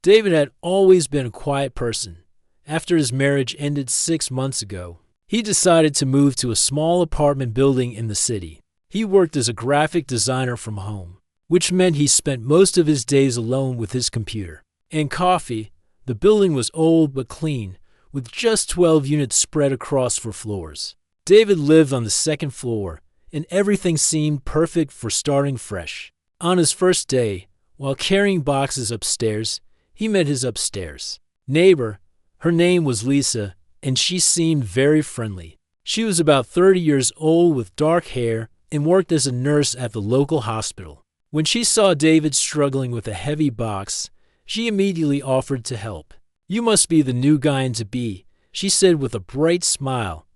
David had always been a quiet person. After his marriage ended 6 months ago, he decided to move to a small apartment building in the city. He worked as a graphic designer from home, which meant he spent most of his days alone with his computer and coffee. The building was old but clean, with just 12 units spread across 4 floors. David lived on the second floor, and everything seemed perfect for starting fresh. On his first day, while carrying boxes upstairs, he met his upstairs neighbor. Her name was Lisa, and she seemed very friendly. She was about 30 years old with dark hair and worked as a nurse at the local hospital. When she saw David struggling with a heavy box, she immediately offered to help. "You must be the new guy in to B," she said with a bright smile.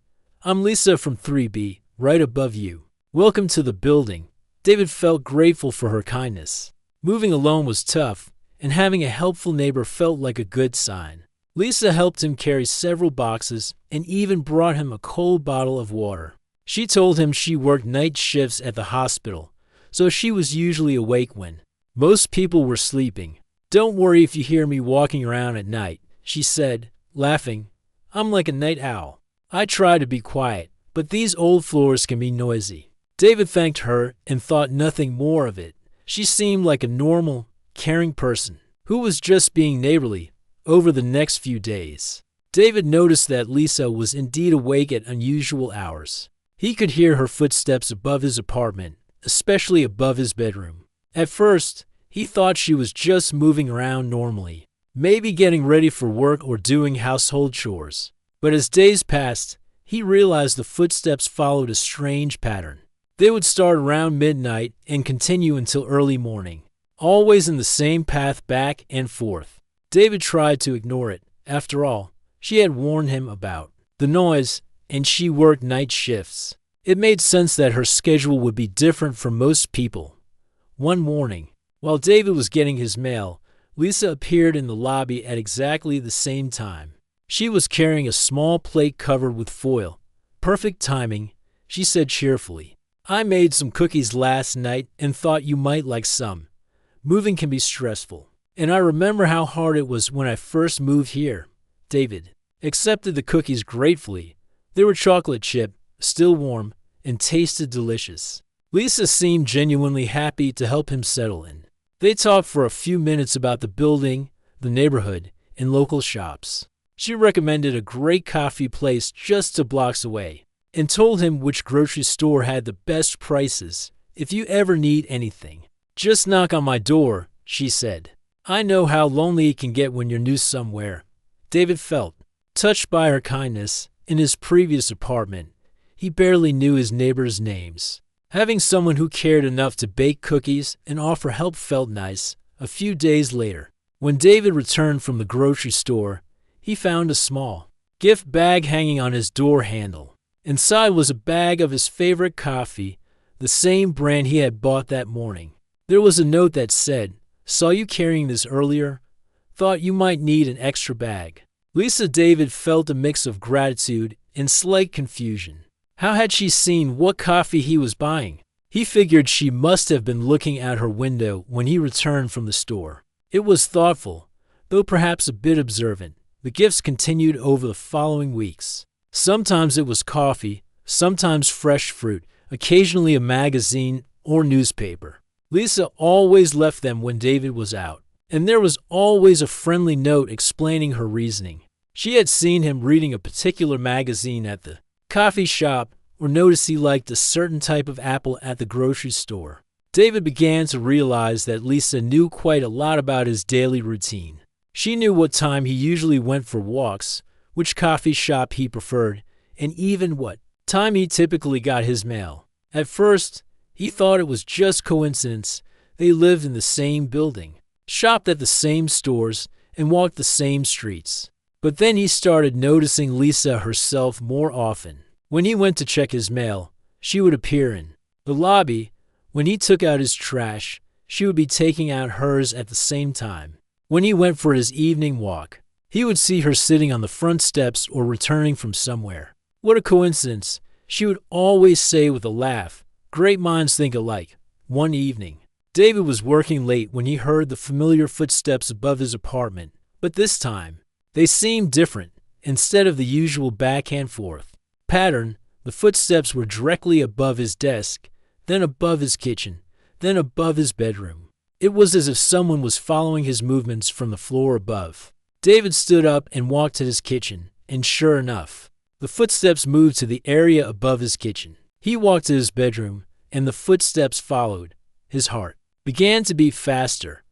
"I'm Lisa from 3B, right above you. Welcome to the building." David felt grateful for her kindness. Moving alone was tough, and having a helpful neighbor felt like a good sign. Lisa helped him carry several boxes and even brought him a cold bottle of water. She told him she worked night shifts at the hospital, so she was usually awake when most people were sleeping. "Don't worry if you hear me walking around at night," she said, laughing. "I'm like a night owl. I try to be quiet, but these old floors can be noisy." David thanked her and thought nothing more of it. She seemed like a normal, caring person who was just being neighborly. Over the next few days, David noticed that Lisa was indeed awake at unusual hours. He could hear her footsteps above his apartment, especially above his bedroom. At first, he thought she was just moving around normally, maybe getting ready for work or doing household chores. But as days passed, he realized the footsteps followed a strange pattern. They would start around midnight and continue until early morning, always in the same path back and forth. David tried to ignore it. After all, she had warned him about the noise, and she worked night shifts. It made sense that her schedule would be different from most people. One morning, while David was getting his mail, Lisa appeared in the lobby at exactly the same time. She was carrying a small plate covered with foil. "Perfect timing," she said cheerfully. "I made some cookies last night and thought you might like some. Moving can be stressful, and I remember how hard it was when I first moved here." David accepted the cookies gratefully. They were chocolate chip, still warm, and tasted delicious. Lisa seemed genuinely happy to help him settle in. They talked for a few minutes about the building, the neighborhood, and local shops. She recommended a great coffee place just 2 blocks away and told him which grocery store had the best prices. "If you ever need anything, just knock on my door," she said. "I know how lonely it can get when you're new somewhere." David felt touched by her kindness. In his previous apartment, he barely knew his neighbors' names. Having someone who cared enough to bake cookies and offer help felt nice. A few days later, when David returned from the grocery store, he found a small gift bag hanging on his door handle. Inside was a bag of his favorite coffee, the same brand he had bought that morning. There was a note that said, "Saw you carrying this earlier. Thought you might need an extra bag." David felt a mix of gratitude and slight confusion. How had she seen what coffee he was buying? He figured she must have been looking out her window when he returned from the store. It was thoughtful, though perhaps a bit observant. The gifts continued over the following weeks. Sometimes it was coffee, sometimes fresh fruit, occasionally a magazine or newspaper. Lisa always left them when David was out, and there was always a friendly note explaining her reasoning. She had seen him reading a particular magazine at the coffee shop or noticed he liked a certain type of apple at the grocery store. David began to realize that Lisa knew quite a lot about his daily routine. She knew what time he usually went for walks, which coffee shop he preferred, and even what time he typically got his mail. At first, he thought it was just coincidence. They lived in the same building, shopped at the same stores, and walked the same streets. But then he started noticing Lisa herself more often. When he went to check his mail, she would appear in the lobby. When he took out his trash, she would be taking out hers at the same time. When he went for his evening walk, he would see her sitting on the front steps or returning from somewhere. "What a coincidence," she would always say with a laugh. "Great minds think alike." One evening, David was working late when he heard the familiar footsteps above his apartment, but this time, they seemed different. Instead of the usual back and forth pattern, the footsteps were directly above his desk, then above his kitchen, then above his bedroom. It was as if someone was following his movements from the floor above. David stood up and walked to his kitchen, and sure enough, the footsteps moved to the area above his kitchen. He walked to his bedroom, and the footsteps followed. His heart began to beat faster.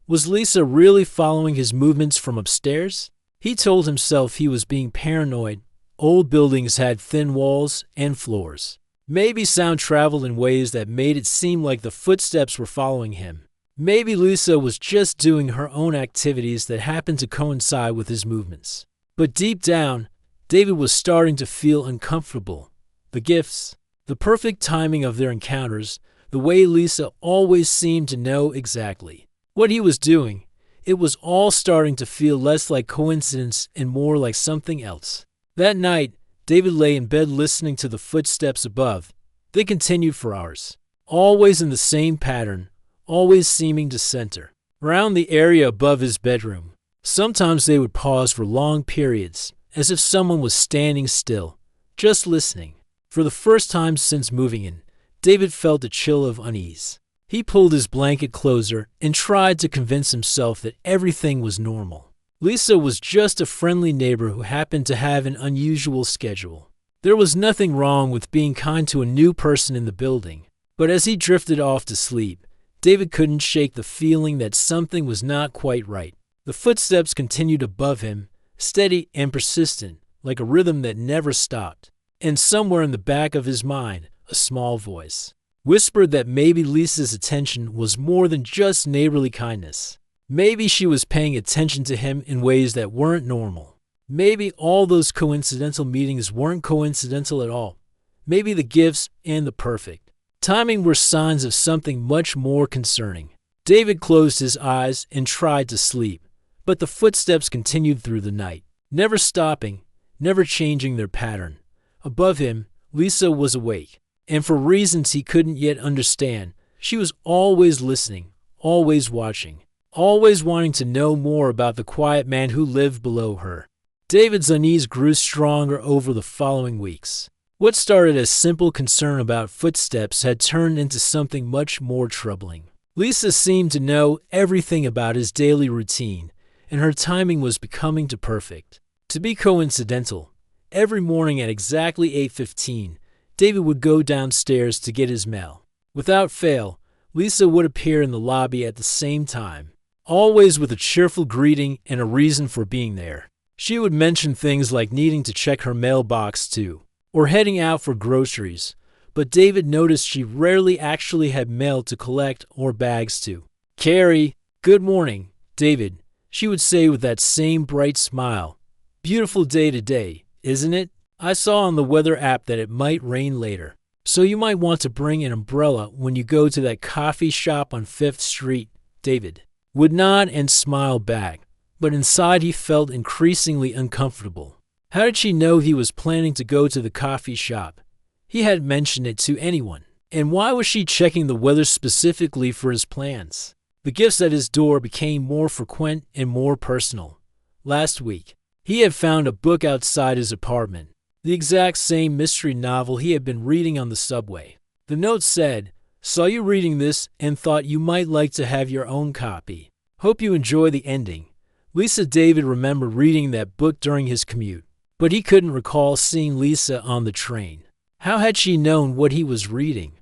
Was Lisa really following his movements from upstairs? He told himself he was being paranoid. Old buildings had thin walls and floors. Maybe sound traveled in ways that made it seem like the footsteps were following him. Maybe Lisa was just doing her own activities that happened to coincide with his movements. But deep down, David was starting to feel uncomfortable. The gifts, the perfect timing of their encounters, the way Lisa always seemed to know exactly what he was doing, it was all starting to feel less like coincidence and more like something else. That night, David lay in bed listening to the footsteps above. They continued for hours, always in the same pattern, always seeming to center around the area above his bedroom. Sometimes they would pause for long periods, as if someone was standing still, just listening. For the first time since moving in, David felt a chill of unease. He pulled his blanket closer and tried to convince himself that everything was normal. Lisa was just a friendly neighbor who happened to have an unusual schedule. There was nothing wrong with being kind to a new person in the building. But as he drifted off to sleep, David couldn't shake the feeling that something was not quite right. The footsteps continued above him, steady and persistent, like a rhythm that never stopped. And somewhere in the back of his mind, a small voice whispered that maybe Lisa's attention was more than just neighborly kindness. Maybe she was paying attention to him in ways that weren't normal. Maybe all those coincidental meetings weren't coincidental at all. Maybe the gifts and the perfect timing were signs of something much more concerning. David closed his eyes and tried to sleep, but the footsteps continued through the night, never stopping, never changing their pattern. Above him, Lisa was awake, and for reasons he couldn't yet understand, she was always listening, always watching, always wanting to know more about the quiet man who lived below her. David's unease grew stronger over the following weeks. What started as simple concern about footsteps had turned into something much more troubling. Lisa seemed to know everything about his daily routine, and her timing was becoming too perfect to be coincidental. Every morning at exactly 8:15, David would go downstairs to get his mail. Without fail, Lisa would appear in the lobby at the same time, always with a cheerful greeting and a reason for being there. She would mention things like needing to check her mailbox too, or heading out for groceries, but David noticed she rarely actually had mail to collect or bags to carry. "Good morning, David," she would say with that same bright smile. "Beautiful day today, isn't it? I saw on the weather app that it might rain later, so you might want to bring an umbrella when you go to that coffee shop on 5th Street. David would nod and smile back, but inside he felt increasingly uncomfortable. How did she know he was planning to go to the coffee shop? He hadn't mentioned it to anyone. And why was she checking the weather specifically for his plans? The gifts at his door became more frequent and more personal. Last week, he had found a book outside his apartment, the exact same mystery novel he had been reading on the subway. The note said, "Saw you reading this and thought you might like to have your own copy. Hope you enjoy the ending." Lisa David remembered reading that book during his commute, but he couldn't recall seeing Lisa on the train. How had she known what he was reading?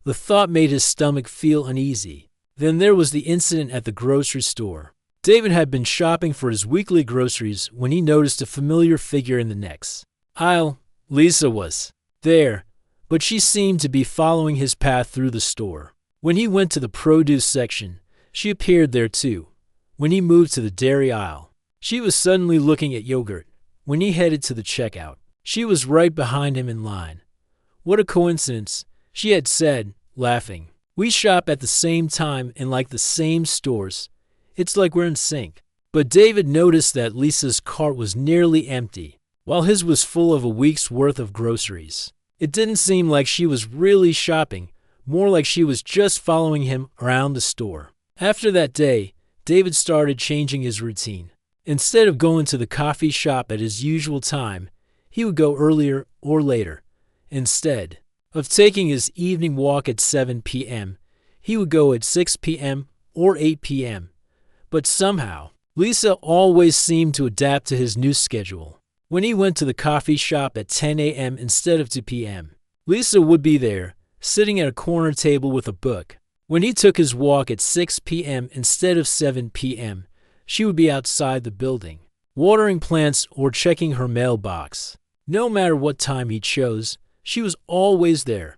The thought made his stomach feel uneasy. Then there was the incident at the grocery store. David had been shopping for his weekly groceries when he noticed a familiar figure in the next aisle. Lisa was there, but she seemed to be following his path through the store. When he went to the produce section, she appeared there too. When he moved to the dairy aisle, she was suddenly looking at yogurt. When he headed to the checkout, she was right behind him in line. "What a coincidence," she had said, laughing. "We shop at the same time and like the same stores. It's like we're in sync." But David noticed that Lisa's cart was nearly empty, while his was full of a week's worth of groceries. It didn't seem like she was really shopping, more like she was just following him around the store. After that day, David started changing his routine. Instead of going to the coffee shop at his usual time, he would go earlier or later. Instead of taking his evening walk at 7 p.m., he would go at 6 p.m. or 8 p.m. But somehow, Lisa always seemed to adapt to his new schedule. When he went to the coffee shop at 10 a.m. instead of 2 p.m., Lisa would be there, sitting at a corner table with a book. When he took his walk at 6 p.m. instead of 7 p.m., she would be outside the building, watering plants or checking her mailbox. No matter what time he chose, she was always there.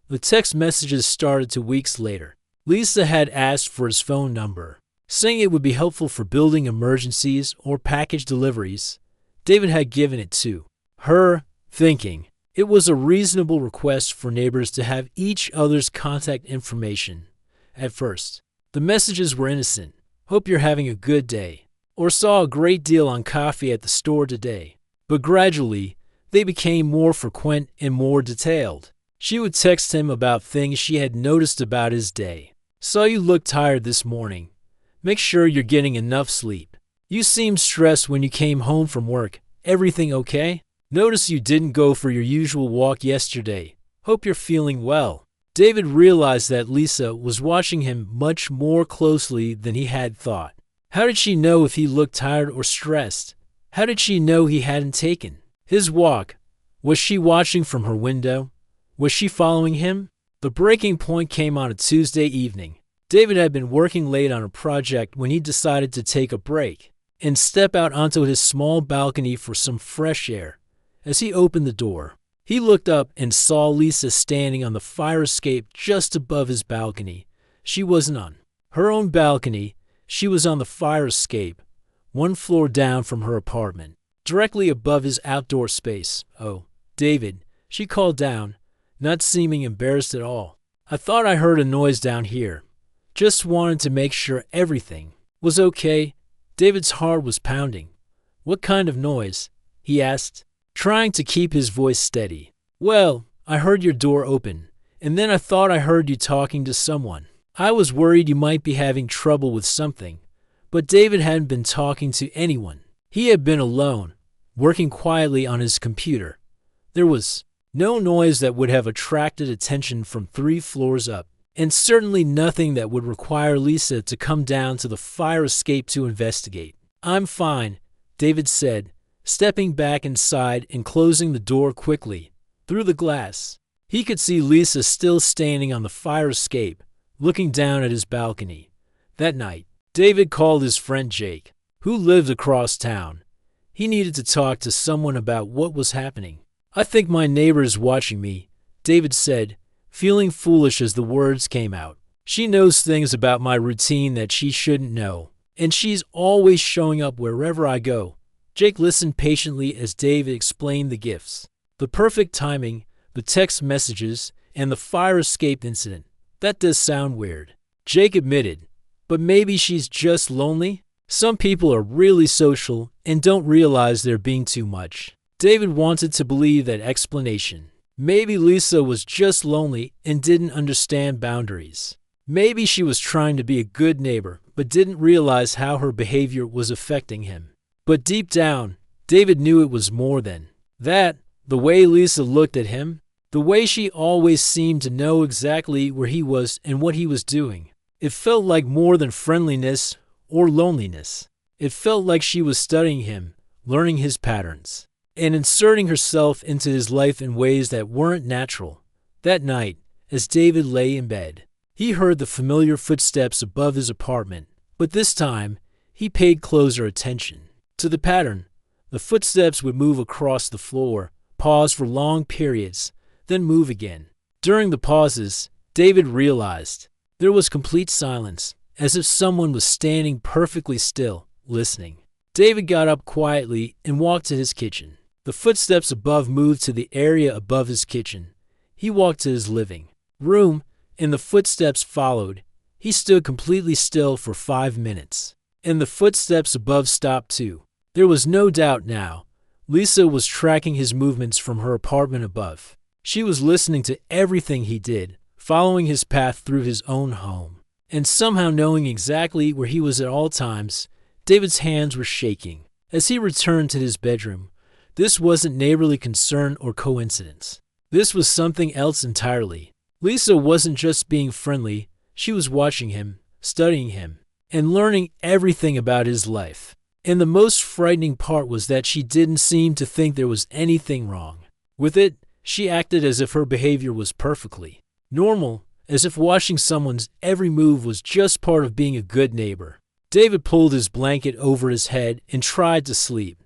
The text messages started 2 weeks later. Lisa had asked for his phone number, saying it would be helpful for building emergencies or package deliveries. David had given it to her, thinking it was a reasonable request for neighbors to have each other's contact information. At first, the messages were innocent. Hope you're having a good day, or saw a great deal on coffee at the store today. But gradually, they became more frequent and more detailed. She would text him about things she had noticed about his day. Saw you look tired this morning. Make sure you're getting enough sleep. You seemed stressed when you came home from work. Everything okay? Notice you didn't go for your usual walk yesterday. Hope you're feeling well. David realized that Lisa was watching him much more closely than he had thought. How did she know if he looked tired or stressed? How did she know he hadn't taken his walk? Was she watching from her window? Was she following him? The breaking point came on a Tuesday evening. David had been working late on a project when he decided to take a break and step out onto his small balcony for some fresh air. As he opened the door, he looked up and saw Lisa standing on the fire escape just above his balcony. She wasn't on her own balcony. She was on the fire escape, 1 floor down from her apartment, directly above his outdoor space. "Oh, David," she called down, not seeming embarrassed at all. "I thought I heard a noise down here. Just wanted to make sure everything was okay." David's heart was pounding. "What kind of noise?" he asked, trying to keep his voice steady. "Well, I heard your door open, and then I thought I heard you talking to someone. I was worried you might be having trouble with something." But David hadn't been talking to anyone. He had been alone, working quietly on his computer. There was no noise that would have attracted attention from 3 floors up, and certainly nothing that would require Lisa to come down to the fire escape to investigate. "I'm fine," David said, stepping back inside and closing the door quickly. Through the glass, he could see Lisa still standing on the fire escape, looking down at his balcony. That night, David called his friend Jake, who lived across town. He needed to talk to someone about what was happening. "I think my neighbor is watching me," David said, feeling foolish as the words came out. "She knows things about my routine that she shouldn't know, and she's always showing up wherever I go." Jake listened patiently as David explained the gifts, the perfect timing, the text messages, and the fire escape incident. "That does sound weird," Jake admitted, "but maybe she's just lonely. Some people are really social and don't realize they're being too much." David wanted to believe that explanation. Maybe Lisa was just lonely and didn't understand boundaries. Maybe she was trying to be a good neighbor but didn't realize how her behavior was affecting him. But deep down, David knew it was more than that. The way Lisa looked at him, the way she always seemed to know exactly where he was and what he was doing. It felt like more than friendliness or loneliness. It felt like she was studying him, learning his patterns, and inserting herself into his life in ways that weren't natural. That night, as David lay in bed, he heard the familiar footsteps above his apartment, but this time, he paid closer attention to the pattern. The footsteps would move across the floor, pause for long periods, then move again. During the pauses, David realized there was complete silence, as if someone was standing perfectly still, listening. David got up quietly and walked to his kitchen. The footsteps above moved to the area above his kitchen. He walked to his living room, and the footsteps followed. He stood completely still for 5 minutes, and the footsteps above stopped too. There was no doubt now. Lisa was tracking his movements from her apartment above. She was listening to everything he did, following his path through his own home. And somehow knowing exactly where he was at all times, David's hands were shaking. As he returned to his bedroom, this wasn't neighborly concern or coincidence. This was something else entirely. Lisa wasn't just being friendly, she was watching him, studying him, and learning everything about his life. And the most frightening part was that she didn't seem to think there was anything wrong with it. She acted as if her behavior was perfectly normal, as if watching someone's every move was just part of being a good neighbor. David pulled his blanket over his head and tried to sleep,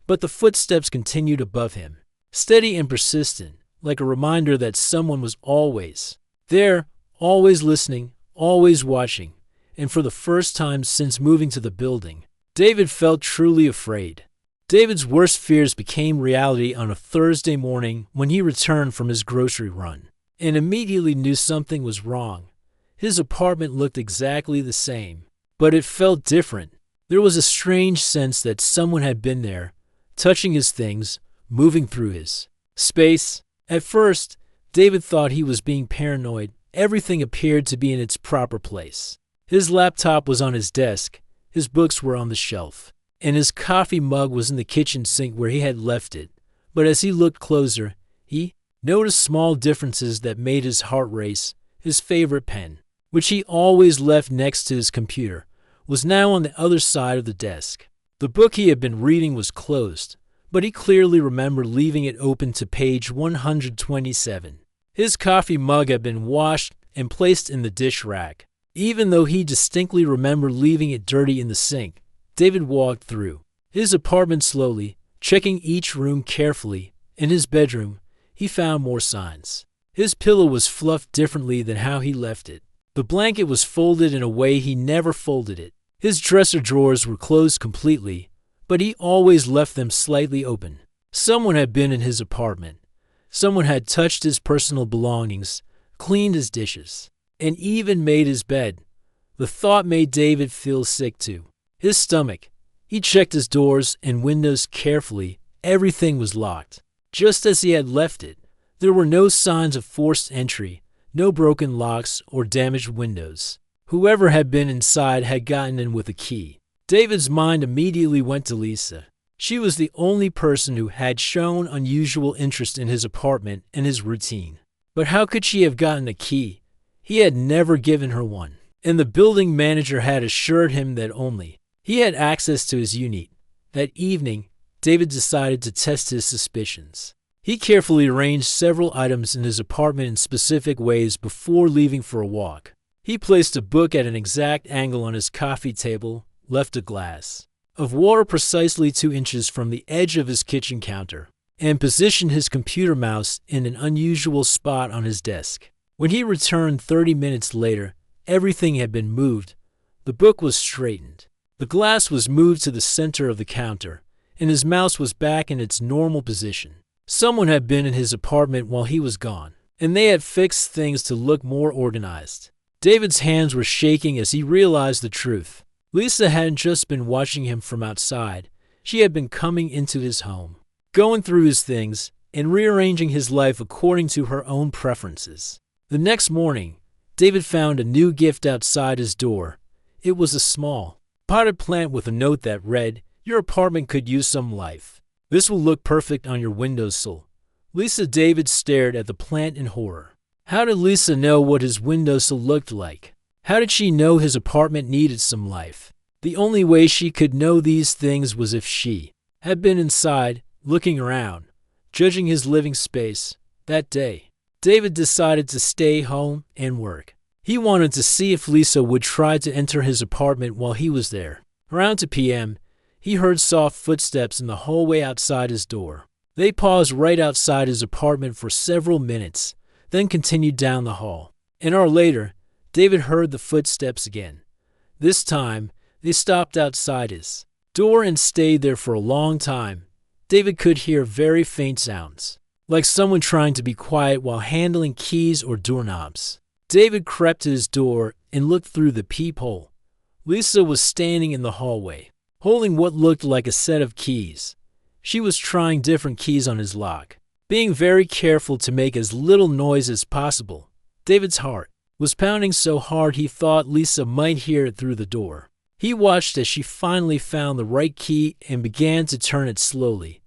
but the footsteps continued above him, steady and persistent, like a reminder that someone was always there, always listening, always watching. And for the first time since moving to the building, David felt truly afraid. David's worst fears became reality on a Thursday morning when he returned from his grocery run and immediately knew something was wrong. His apartment looked exactly the same, but it felt different. There was a strange sense that someone had been there, touching his things, moving through his space. At first, David thought he was being paranoid. Everything appeared to be in its proper place. His laptop was on his desk, his books were on the shelf, and his coffee mug was in the kitchen sink where he had left it. But as he looked closer, he noticed small differences that made his heart race. His favorite pen, which he always left next to his computer, was now on the other side of the desk. The book he had been reading was closed, but he clearly remembered leaving it open to page 127. His coffee mug had been washed and placed in the dish rack. Even though he distinctly remembered leaving it dirty in the sink, David walked through his apartment slowly, checking each room carefully. In his bedroom, he found more signs. His pillow was fluffed differently than how he left it. The blanket was folded in a way he never folded it. His dresser drawers were closed completely, but he always left them slightly open. Someone had been in his apartment. Someone had touched his personal belongings, cleaned his dishes, and even made his bed. The thought made David feel sick too. His stomach. He checked his doors and windows carefully. Everything was locked, just as he had left it. There were no signs of forced entry, no broken locks or damaged windows. Whoever had been inside had gotten in with a key. David's mind immediately went to Lisa. She was the only person who had shown unusual interest in his apartment and his routine. But how could she have gotten a key? He had never given her one, and the building manager had assured him that only he had access to his unit. That evening, David decided to test his suspicions. He carefully arranged several items in his apartment in specific ways before leaving for a walk. He placed a book at an exact angle on his coffee table, left a glass of water precisely 2 inches from the edge of his kitchen counter, and positioned his computer mouse in an unusual spot on his desk. When he returned 30 minutes later, everything had been moved. The book was straightened. The glass was moved to the center of the counter, and his mouse was back in its normal position. Someone had been in his apartment while he was gone, and they had fixed things to look more organized. David's hands were shaking as he realized the truth. Lisa hadn't just been watching him from outside. She had been coming into his home, going through his things, and rearranging his life according to her own preferences. The next morning, David found a new gift outside his door. It was a small, potted plant with a note that read, "Your apartment could use some life. This will look perfect on your windowsill." David stared at the plant in horror. How did Lisa know what his windowsill looked like? How did she know his apartment needed some life? The only way she could know these things was if she had been inside, looking around, judging his living space. That day, David decided to stay home and work. He wanted to see if Lisa would try to enter his apartment while he was there. Around 2 p.m., he heard soft footsteps in the hallway outside his door. They paused right outside his apartment for several minutes, then continued down the hall. An hour later, David heard the footsteps again. This time, they stopped outside his door and stayed there for a long time. David could hear very faint sounds, like someone trying to be quiet while handling keys or doorknobs. David crept to his door and looked through the peephole. Lisa was standing in the hallway, holding what looked like a set of keys. She was trying different keys on his lock, being very careful to make as little noise as possible. David's heart was pounding so hard he thought Lisa might hear it through the door. He watched as she finally found the right key and began to turn it slowly.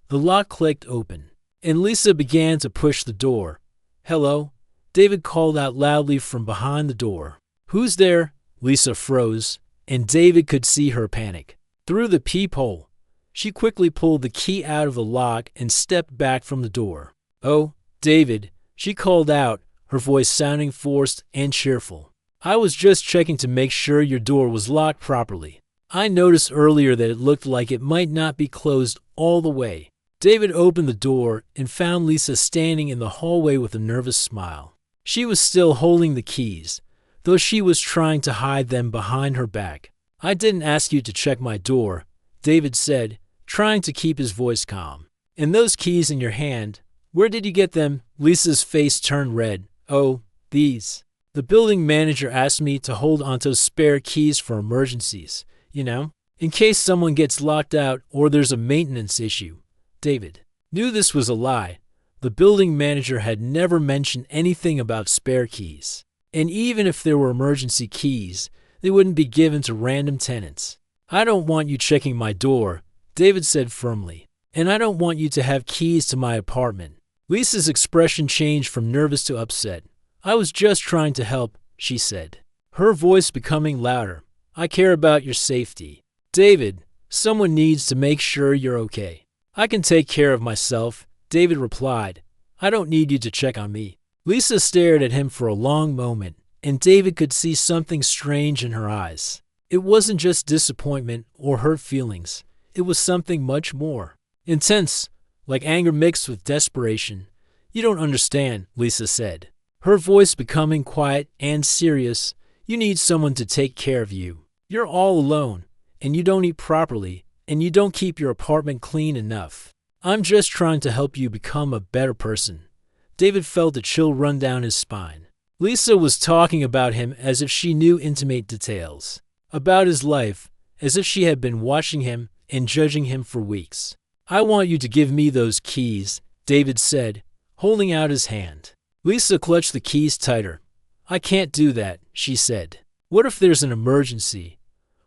The lock clicked open, and Lisa began to push the door. "Hello?" David called out loudly from behind the door. "Who's there?" Lisa froze, and David could see her panic. Through the peephole, she quickly pulled the key out of the lock and stepped back from the door. "Oh, David," she called out, her voice sounding forced and cheerful. "I was just checking to make sure your door was locked properly. I noticed earlier that it looked like it might not be closed all the way." David opened the door and found Lisa standing in the hallway with a nervous smile. She was still holding the keys, though she was trying to hide them behind her back. "I didn't ask you to check my door," David said, trying to keep his voice calm. "And those keys in your hand, where did you get them?" Lisa's face turned red. "Oh, these. The building manager asked me to hold onto spare keys for emergencies, in case someone gets locked out or there's a maintenance issue." David knew this was a lie. The building manager had never mentioned anything about spare keys. And even if there were emergency keys, they wouldn't be given to random tenants. "I don't want you checking my door," David said firmly. "And I don't want you to have keys to my apartment." Lisa's expression changed from nervous to upset. "I was just trying to help," she said, her voice becoming louder. "I care about your safety. David, someone needs to make sure you're okay." "I can take care of myself," David replied. "I don't need you to check on me." Lisa stared at him for a long moment, and David could see something strange in her eyes. It wasn't just disappointment or hurt feelings. It was something much more intense, like anger mixed with desperation. "You don't understand," Lisa said, her voice becoming quiet and serious. "You need someone to take care of you. You're all alone, and you don't eat properly, and you don't keep your apartment clean enough. I'm just trying to help you become a better person." David felt a chill run down his spine. Lisa was talking about him as if she knew intimate details about his life, as if she had been watching him and judging him for weeks. "I want you to give me those keys," David said, holding out his hand. Lisa clutched the keys tighter. "I can't do that," she said. "What if there's an emergency?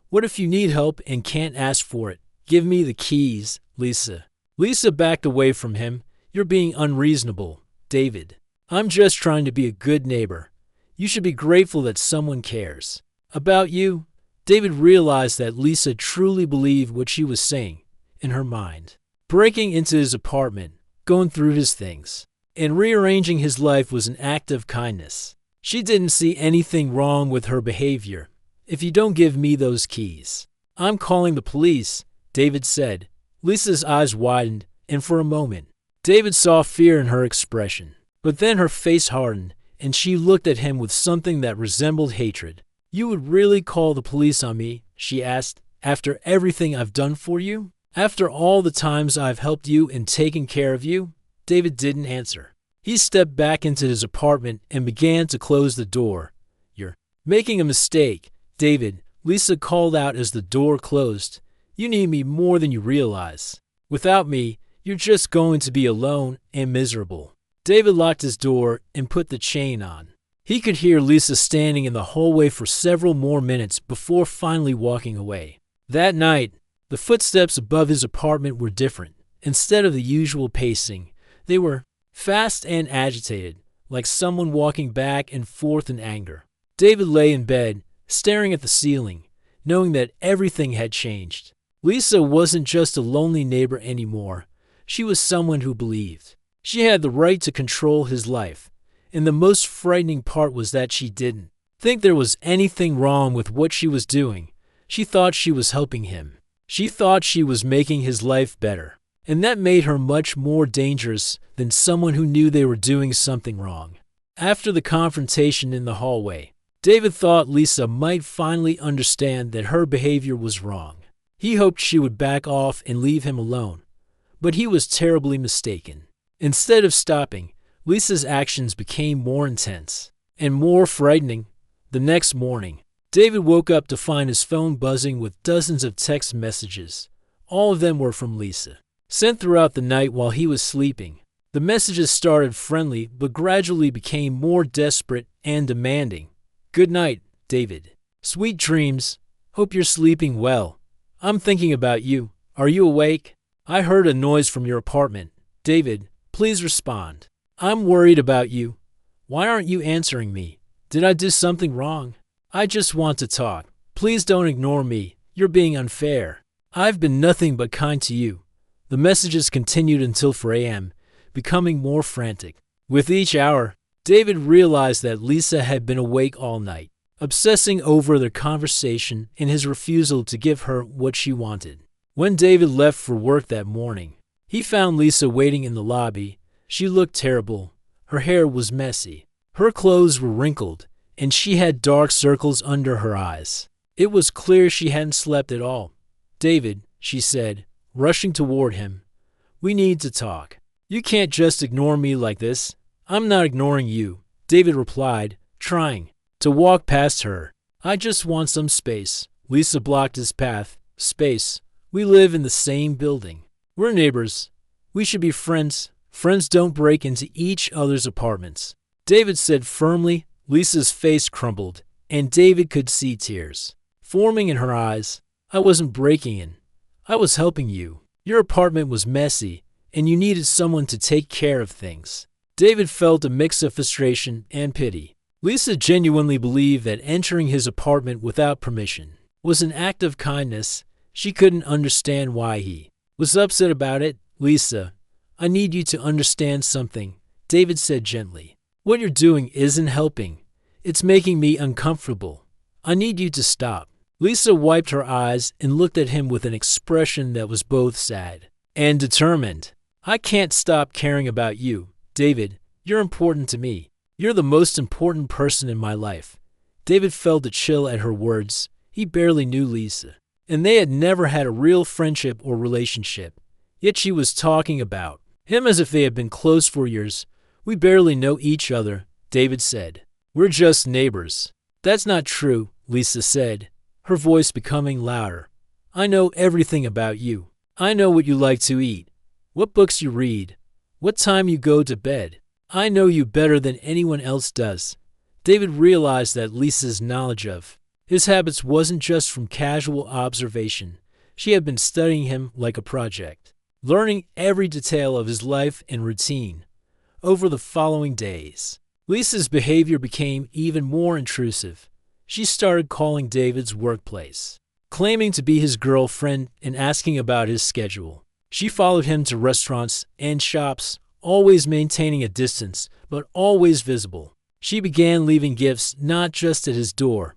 What if you need help and can't ask for it? Give me the keys, Lisa." Lisa backed away from him. "You're being unreasonable, David. I'm just trying to be a good neighbor. You should be grateful that someone cares about you." David realized that Lisa truly believed what she was saying in her mind. Breaking into his apartment, going through his things, and rearranging his life was an act of kindness. She didn't see anything wrong with her behavior. "If you don't give me those keys, I'm calling the police," David said. Lisa's eyes widened, and for a moment, David saw fear in her expression. But then her face hardened, and she looked at him with something that resembled hatred. "You would really call the police on me?" she asked. "After everything I've done for you? After all the times I've helped you and taken care of you?" David didn't answer. He stepped back into his apartment and began to close the door. "You're making a mistake, David," Lisa called out as the door closed. "You need me more than you realize. Without me, you're just going to be alone and miserable." David locked his door and put the chain on. He could hear Lisa standing in the hallway for several more minutes before finally walking away. That night, the footsteps above his apartment were different. Instead of the usual pacing, they were fast and agitated, like someone walking back and forth in anger. David lay in bed, staring at the ceiling, knowing that everything had changed. Lisa wasn't just a lonely neighbor anymore. She was someone who believed she had the right to control his life. And the most frightening part was that she didn't think there was anything wrong with what she was doing. She thought she was helping him. She thought she was making his life better. And that made her much more dangerous than someone who knew they were doing something wrong. After the confrontation in the hallway, David thought Lisa might finally understand that her behavior was wrong. He hoped she would back off and leave him alone. But he was terribly mistaken. Instead of stopping, Lisa's actions became more intense and more frightening. The next morning, David woke up to find his phone buzzing with dozens of text messages. All of them were from Lisa, sent throughout the night while he was sleeping. The messages started friendly but gradually became more desperate and demanding. Good night, David. Sweet dreams. Hope you're sleeping well. I'm thinking about you. Are you awake? I heard a noise from your apartment. David, please respond. I'm worried about you. Why aren't you answering me? Did I do something wrong? I just want to talk. Please don't ignore me. You're being unfair. I've been nothing but kind to you. The messages continued until 4 a.m., becoming more frantic. With each hour, David realized that Lisa had been awake all night, obsessing over their conversation and his refusal to give her what she wanted. When David left for work that morning, he found Lisa waiting in the lobby. She looked terrible. Her hair was messy. Her clothes were wrinkled, and she had dark circles under her eyes. It was clear she hadn't slept at all. David, she said, rushing toward him, we need to talk. You can't just ignore me like this. I'm not ignoring you, David replied, trying to walk past her. I just want some space. Lisa blocked his path. Space. We live in the same building. We're neighbors. We should be friends. Friends don't break into each other's apartments. David said firmly. Lisa's face crumbled, and David could see tears forming in her eyes. I wasn't breaking in. I was helping you. Your apartment was messy, and you needed someone to take care of things. David felt a mix of frustration and pity. Lisa genuinely believed that entering his apartment without permission was an act of kindness. She couldn't understand why he was upset about it. Lisa, I need you to understand something, David said gently. What you're doing isn't helping. It's making me uncomfortable. I need you to stop. Lisa wiped her eyes and looked at him with an expression that was both sad and determined. I can't stop caring about you, David. You're important to me. You're the most important person in my life. David felt a chill at her words. He barely knew Lisa, and they had never had a real friendship or relationship. Yet she was talking about him as if they had been close for years. We barely know each other, David said. We're just neighbors. That's not true, Lisa said, her voice becoming louder. I know everything about you. I know what you like to eat, what books you read, what time you go to bed. I know you better than anyone else does. David realized that Lisa's knowledge of his habits wasn't just from casual observation. She had been studying him like a project, learning every detail of his life and routine. Over the following days, Lisa's behavior became even more intrusive. She started calling David's workplace, claiming to be his girlfriend and asking about his schedule. She followed him to restaurants and shops, always maintaining a distance, but always visible. She began leaving gifts not just at his door,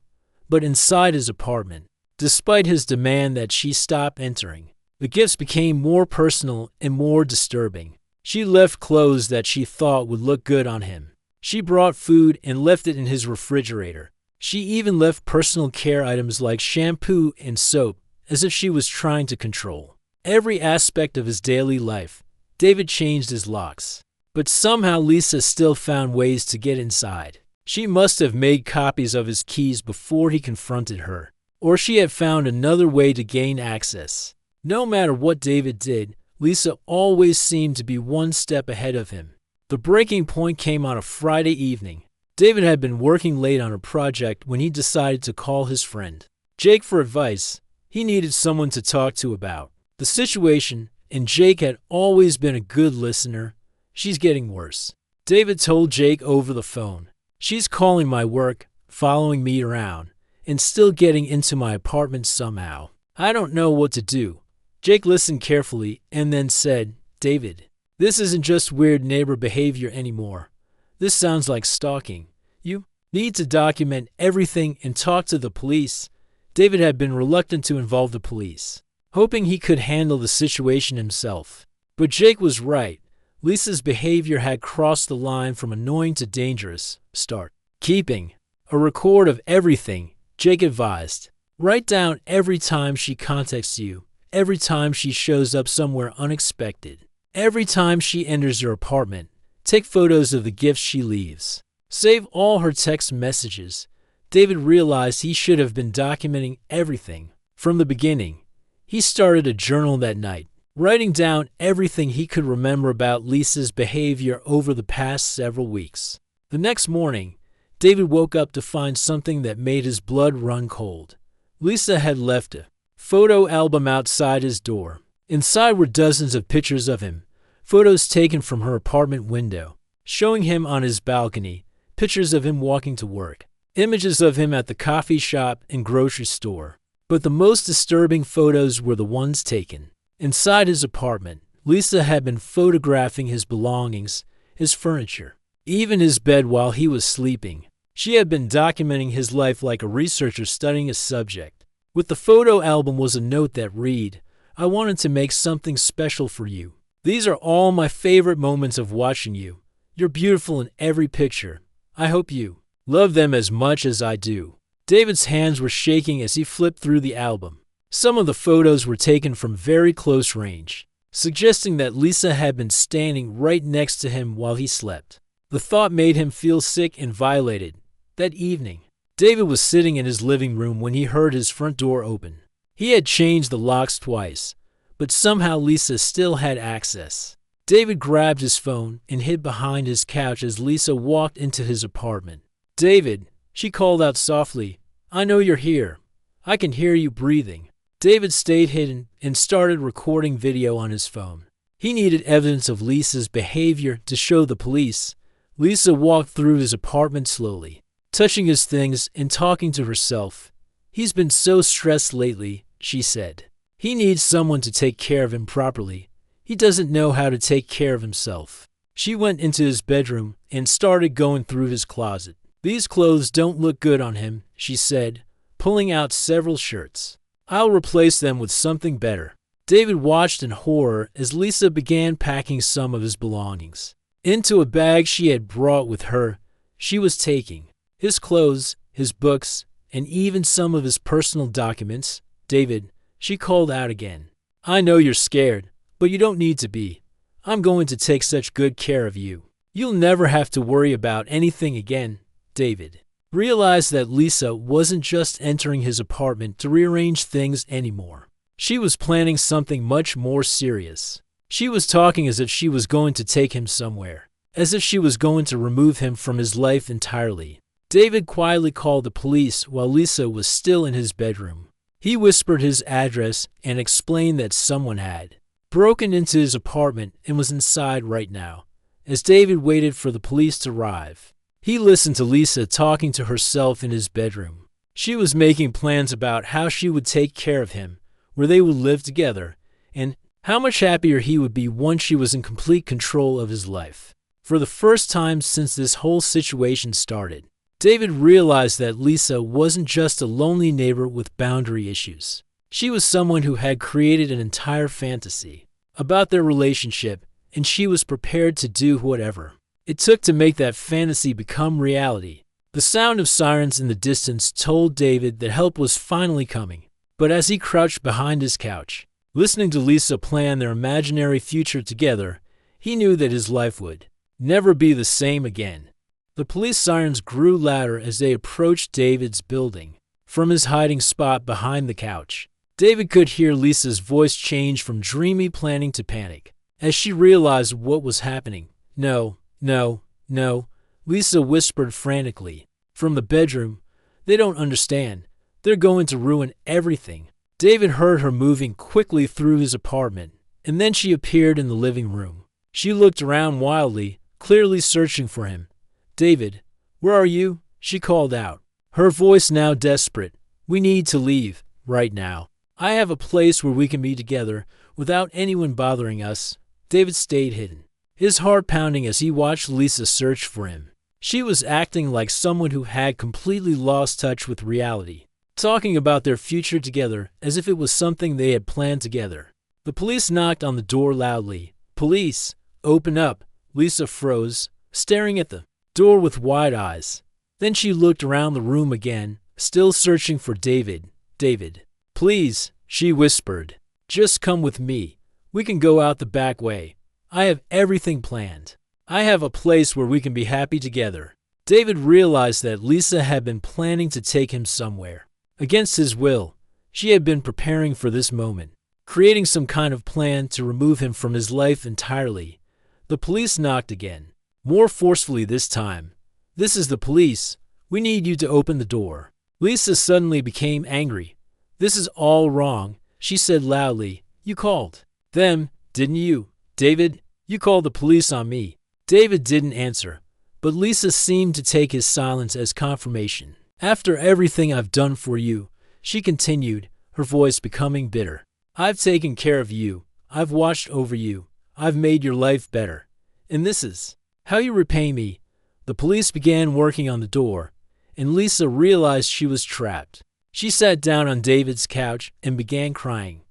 but inside his apartment. Despite his demand that she stop entering, the gifts became more personal and more disturbing. She left clothes that she thought would look good on him. She brought food and left it in his refrigerator. She even left personal care items like shampoo and soap, as if she was trying to control every aspect of his daily life. David changed his locks, but somehow Lisa still found ways to get inside. She must have made copies of his keys before he confronted her, or she had found another way to gain access. No matter what David did, Lisa always seemed to be one step ahead of him. The breaking point came on a Friday evening. David had been working late on a project when he decided to call his friend Jake for advice. He needed someone to talk to about the situation, and Jake had always been a good listener. She's getting worse, David told Jake over the phone. She's calling my work, following me around, and still getting into my apartment somehow. I don't know what to do. Jake listened carefully and then said, David, this isn't just weird neighbor behavior anymore. This sounds like stalking. You need to document everything and talk to the police. David had been reluctant to involve the police, hoping he could handle the situation himself. But Jake was right. Lisa's behavior had crossed the line from annoying to dangerous. Start keeping a record of everything, Jake advised. Write down every time she contacts you, every time she shows up somewhere unexpected, every time she enters your apartment. Take photos of the gifts she leaves. Save all her text messages. David realized he should have been documenting everything from the beginning. He started a journal that night, writing down everything he could remember about Lisa's behavior over the past several weeks. The next morning, David woke up to find something that made his blood run cold. Lisa had left a photo album outside his door. Inside were dozens of pictures of him, photos taken from her apartment window, showing him on his balcony, pictures of him walking to work, images of him at the coffee shop and grocery store. But the most disturbing photos were the ones taken inside his apartment. Lisa had been photographing his belongings, his furniture, even his bed while he was sleeping. She had been documenting his life like a researcher studying a subject. With the photo album was a note that read, "I wanted to make something special for you. These are all my favorite moments of watching you. You're beautiful in every picture. I hope you love them as much as I do." David's hands were shaking as he flipped through the album. Some of the photos were taken from very close range, suggesting that Lisa had been standing right next to him while he slept. The thought made him feel sick and violated. That evening, David was sitting in his living room when he heard his front door open. He had changed the locks twice, but somehow Lisa still had access. David grabbed his phone and hid behind his couch as Lisa walked into his apartment. "David," she called out softly, "I know you're here. I can hear you breathing." David stayed hidden and started recording video on his phone. He needed evidence of Lisa's behavior to show the police. Lisa walked through his apartment slowly, touching his things and talking to herself. "He's been so stressed lately," she said. "He needs someone to take care of him properly. He doesn't know how to take care of himself." She went into his bedroom and started going through his closet. "These clothes don't look good on him," she said, pulling out several shirts. "I'll replace them with something better." David watched in horror as Lisa began packing some of his belongings into a bag she had brought with her. She was taking his clothes, his books, and even some of his personal documents. "David," she called out again, "I know you're scared, but you don't need to be. I'm going to take such good care of you. You'll never have to worry about anything again." David realized that Lisa wasn't just entering his apartment to rearrange things anymore. She was planning something much more serious. She was talking as if she was going to take him somewhere, as if she was going to remove him from his life entirely. David quietly called the police while Lisa was still in his bedroom. He whispered his address and explained that someone had broken into his apartment and was inside right now. As David waited for the police to arrive, he listened to Lisa talking to herself in his bedroom. She was making plans about how she would take care of him, where they would live together, and how much happier he would be once she was in complete control of his life. For the first time since this whole situation started, David realized that Lisa wasn't just a lonely neighbor with boundary issues. She was someone who had created an entire fantasy about their relationship, and she was prepared to do whatever it took to make that fantasy become reality. The sound of sirens in the distance told David that help was finally coming. But as he crouched behind his couch, listening to Lisa plan their imaginary future together, he knew that his life would never be the same again. The police sirens grew louder as they approached David's building. From his hiding spot behind the couch, David could hear Lisa's voice change from dreamy planning to panic as she realized what was happening. "No, no, no," Lisa whispered frantically. From the bedroom, "They don't understand. They're going to ruin everything." David heard her moving quickly through his apartment, and then she appeared in the living room. She looked around wildly, clearly searching for him. "David, where are you?" she called out, her voice now desperate. "We need to leave, right now. I have a place where we can be together without anyone bothering us." David stayed hidden, his heart pounding as he watched Lisa search for him. She was acting like someone who had completely lost touch with reality, talking about their future together as if it was something they had planned together. The police knocked on the door loudly. "Police, open up." Lisa froze, staring at the door with wide eyes. Then she looked around the room again, still searching for David. "David, please," she whispered. "Just come with me. We can go out the back way. I have everything planned. I have a place where we can be happy together." David realized that Lisa had been planning to take him somewhere. Against his will, she had been preparing for this moment. creating some kind of plan to remove him from his life entirely. The police knocked again, more forcefully this time. "This is the police. We need you to open the door." Lisa suddenly became angry. "This is all wrong," she said loudly. "You called them, didn't you, David? You called the police on me." David didn't answer, but Lisa seemed to take his silence as confirmation. "After everything I've done for you," she continued, her voice becoming bitter. "I've taken care of you. I've watched over you. I've made your life better. And this is how you repay me." The police began working on the door, and Lisa realized she was trapped. She sat down on David's couch and began crying.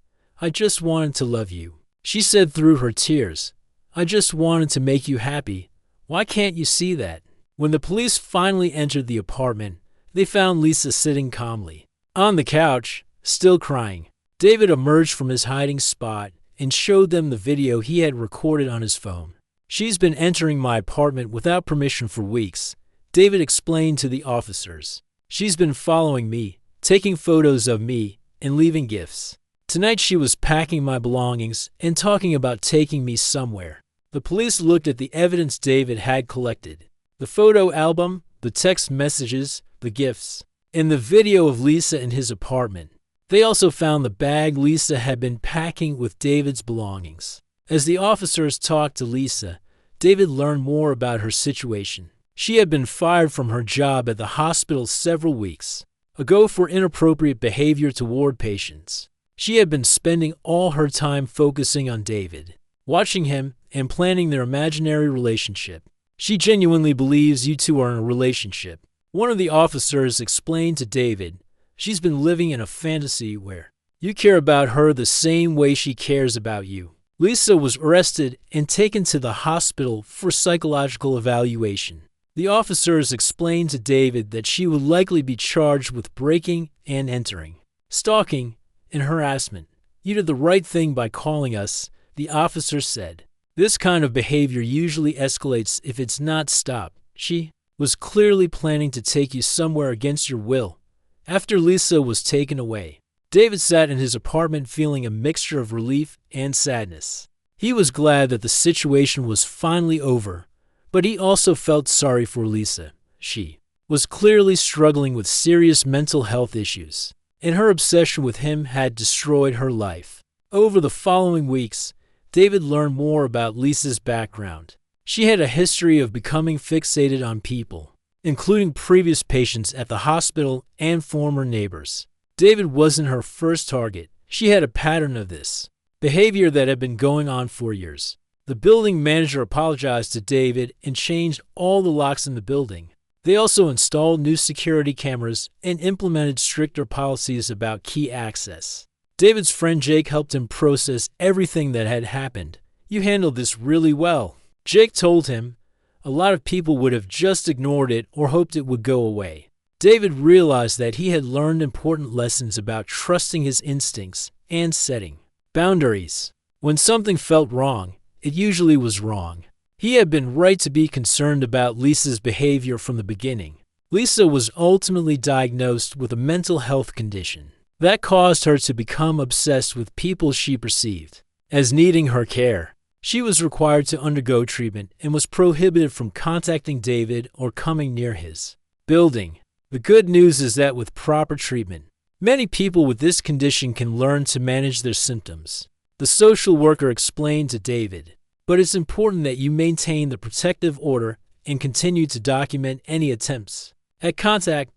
"I just wanted to love you," she said through her tears. "I just wanted to make you happy. Why can't you see that?" When the police finally entered the apartment, they found Lisa sitting calmly on the couch, still crying. David emerged from his hiding spot and showed them the video he had recorded on his phone. "She's been entering my apartment without permission for weeks," David explained to the officers. "She's been following me, taking photos of me, and leaving gifts. Tonight she was packing my belongings and talking about taking me somewhere." The police looked at the evidence David had collected: the photo album, the text messages, the gifts, and the video of Lisa in his apartment. They also found the bag Lisa had been packing with David's belongings. As the officers talked to Lisa, David learned more about her situation. She had been fired from her job at the hospital several weeks ago for inappropriate behavior toward patients. She had been spending all her time focusing on David, watching him, and planning their imaginary relationship. "She genuinely believes you two are in a relationship," one of the officers explained to David. "She's been living in a fantasy where you care about her the same way she cares about you." Lisa was arrested and taken to the hospital for psychological evaluation. The officers explained to David that she would likely be charged with breaking and entering, stalking, and harassment. "You did the right thing by calling us," the officer said. "This kind of behavior usually escalates if it's not stopped. She was clearly planning to take you somewhere against your will." After Lisa was taken away, David sat in his apartment feeling a mixture of relief and sadness. He was glad that the situation was finally over, but he also felt sorry for Lisa. She was clearly struggling with serious mental health issues, and her obsession with him had destroyed her life. Over the following weeks, David learned more about Lisa's background. She had a history of becoming fixated on people, including previous patients at the hospital and former neighbors. David wasn't her first target. She had a pattern of this behavior that had been going on for years. The building manager apologized to David and changed all the locks in the building. They also installed new security cameras and implemented stricter policies about key access. David's friend Jake helped him process everything that had happened. "You handled this really well," Jake told him. "A lot of people would have just ignored it or hoped it would go away." David realized that he had learned important lessons about trusting his instincts and setting boundaries. When something felt wrong, it usually was wrong. He had been right to be concerned about Lisa's behavior from the beginning. Lisa was ultimately diagnosed with a mental health condition that caused her to become obsessed with people she perceived as needing her care. She was required to undergo treatment and was prohibited from contacting David or coming near his building. The good news is that with proper treatment, many people with this condition can learn to manage their symptoms, the social worker explained to David. "But it's important that you maintain the protective order and continue to document any attempts at contact."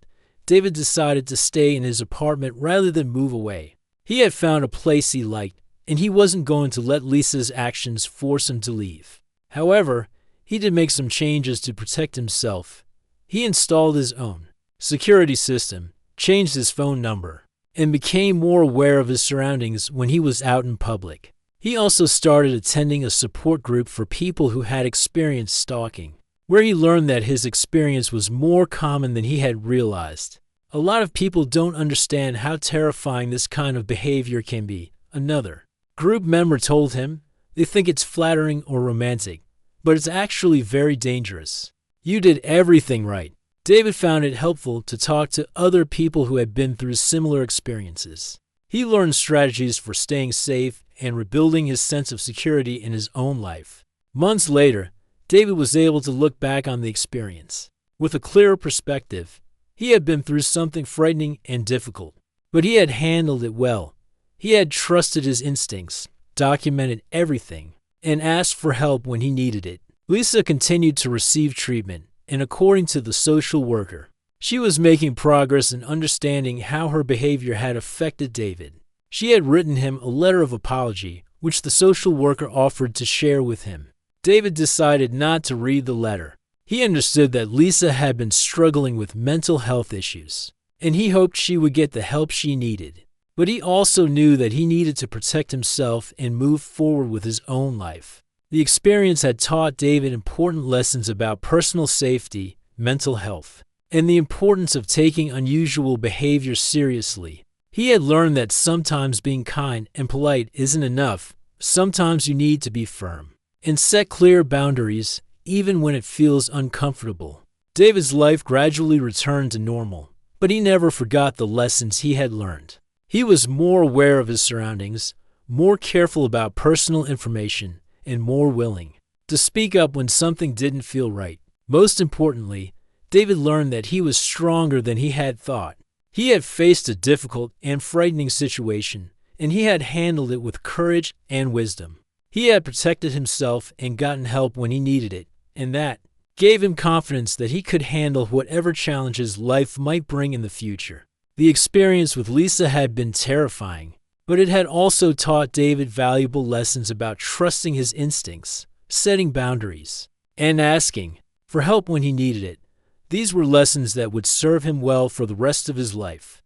David decided to stay in his apartment rather than move away. He had found a place he liked, and he wasn't going to let Lisa's actions force him to leave. However, he did make some changes to protect himself. He installed his own security system, changed his phone number, and became more aware of his surroundings when he was out in public. He also started attending a support group for people who had experienced stalking, where he learned that his experience was more common than he had realized. "A lot of people don't understand how terrifying this kind of behavior can be," another group member told him. "They think it's flattering or romantic, but it's actually very dangerous." "You did everything right." David found it helpful to talk to other people who had been through similar experiences. He learned strategies for staying safe and rebuilding his sense of security in his own life. Months later, David was able to look back on the experience with a clearer perspective. He had been through something frightening and difficult, but he had handled it well. He had trusted his instincts, documented everything, and asked for help when he needed it. Lisa continued to receive treatment, and according to the social worker, she was making progress in understanding how her behavior had affected David. She had written him a letter of apology, which the social worker offered to share with him. David decided not to read the letter. He understood that Lisa had been struggling with mental health issues, and he hoped she would get the help she needed. But he also knew that he needed to protect himself and move forward with his own life. The experience had taught David important lessons about personal safety, mental health, and the importance of taking unusual behavior seriously. He had learned that sometimes being kind and polite isn't enough. Sometimes you need to be firm and set clear boundaries, even when it feels uncomfortable. David's life gradually returned to normal, but he never forgot the lessons he had learned. He was more aware of his surroundings, more careful about personal information, and more willing to speak up when something didn't feel right. Most importantly, David learned that he was stronger than he had thought. He had faced a difficult and frightening situation, and he had handled it with courage and wisdom. He had protected himself and gotten help when he needed it, and that gave him confidence that he could handle whatever challenges life might bring in the future. The experience with Lisa had been terrifying, but it had also taught David valuable lessons about trusting his instincts, setting boundaries, and asking for help when he needed it. These were lessons that would serve him well for the rest of his life.